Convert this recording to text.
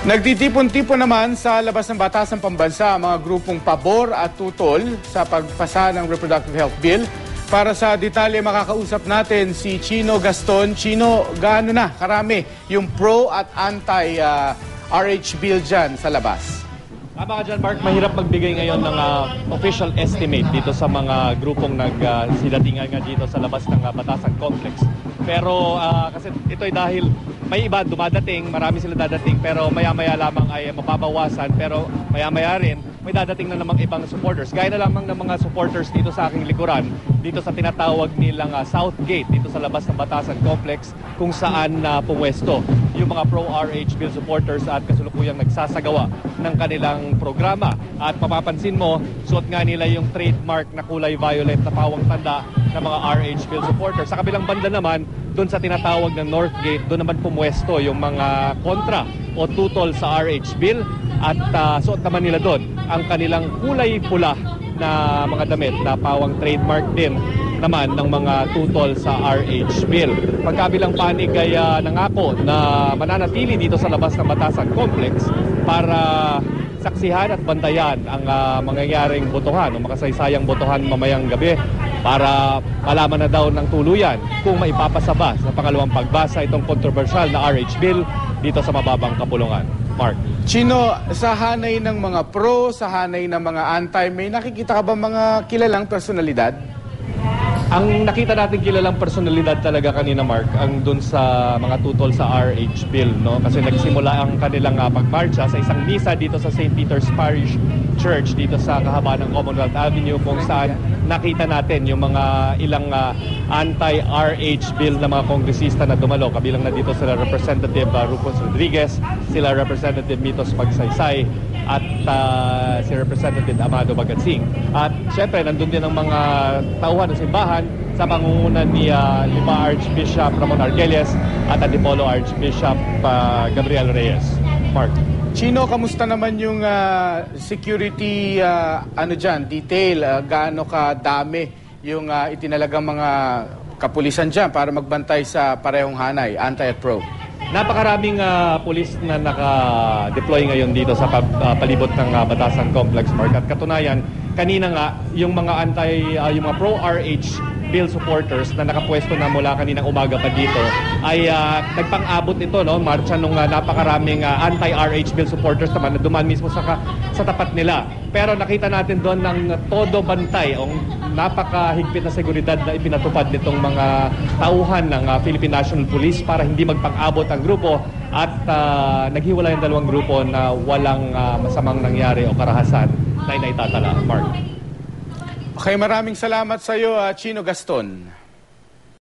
Nagtitipon-tipon naman sa labas ng Batasang Pambansa ang mga grupong pabor at tutol sa pagpasa ng Reproductive Health Bill. Para sa detalye, makakausap natin si Chino Gaston. Chino, gaano na karami yung pro at anti-RH bill dyan sa labas? Tama ka dyan, Mark. Mahirap magbigay ngayon ng official estimate dito sa mga grupong nagsidatingan nga dito sa labas ng Batasan Complex. Pero kasi ito ay dahil may iba dumadating, marami sila dadating, pero maya-maya lamang ay mababawasan. Pero maya-maya rin, may dadating na namang ibang supporters. Gaya na lamang ng mga supporters dito sa aking likuran, dito sa tinatawag nilang South Gate, dito sa labas ng Batasan Complex, kung saan pumwesto yung mga pro-RH bill supporters at kasulukuyang nagsasagawa ng kanilang programa. At mapapansin mo, suot nga nila yung trademark na kulay violet na pawang tanda ng mga RH bill supporters. Sa kabilang banda naman, doon sa tinatawag ng North Gate, doon naman pumwesto yung mga kontra o tutol sa RH bill. At suot naman nila doon ang kanilang kulay pula na mga damit na pawang trademark din naman ng mga tutol sa RH bill. Pagkabilang panig ay nangako na mananatili dito sa labas ng Batasan Complex para saksihan at bantayan ang mangyayaring botohan o makasaysayang botohan mamayang gabi para malaman na daw ng tuluyan kung maipapasa ba sa pangalawang pagbasa itong kontrobersyal na RH bill dito sa mababang kapulungan. Mark. Chino, sa hanay ng mga pro, sa hanay ng mga anti, may nakikita ka ba mga kilalang personalidad? Ang nakita natin kilalang personalidad talaga kanina, Mark, ang dun sa mga tutol sa RH bill, no? Kasi nagsimula ang kanilang pagmarcha sa isang misa dito sa St. Peter's Parish Church dito sa kahabaan ng Commonwealth Avenue, kung saan nakita natin yung mga ilang anti-RH bill na mga kongresista na dumalo. Kabilang na dito sila Representative Rufus Rodriguez, sila Representative Mitos Magsaysay, at si Representative Amado Bagatsing. At syempre, nandun din ang mga tauhan ng simbahan sa pangunguna ni Lima Archbishop Ramon Argelies at Antipolo Archbishop Gabriel Reyes. Mark. Chino, kamusta naman yung security detail? Gaano kadami yung itinalagang mga kapulisan dyan para magbantay sa parehong hanay, anti at pro? Napakaraming pulis na naka-deploy ngayon dito sa palibot ng Batasan Complex, Mark. At katunayan, kanina nga, yung mga yung mga pro-RH bill supporters na nakapwesto na mula kaninang umaga pa dito ay nagpang-abot ito, no? Marcha nung napakaraming anti-RH bill supporters naman na duman mismo sa tapat nila. Pero nakita natin doon ng todo bantay o napakahigpit na seguridad na ipinatupad nitong mga tauhan ng Philippine National Police para hindi magpang-abot ang grupo at naghiwalay ang dalawang grupo na walang masamang nangyari o karahasan na inaitatala. Mark. Okay, maraming salamat sa iyo, Chino Gaston.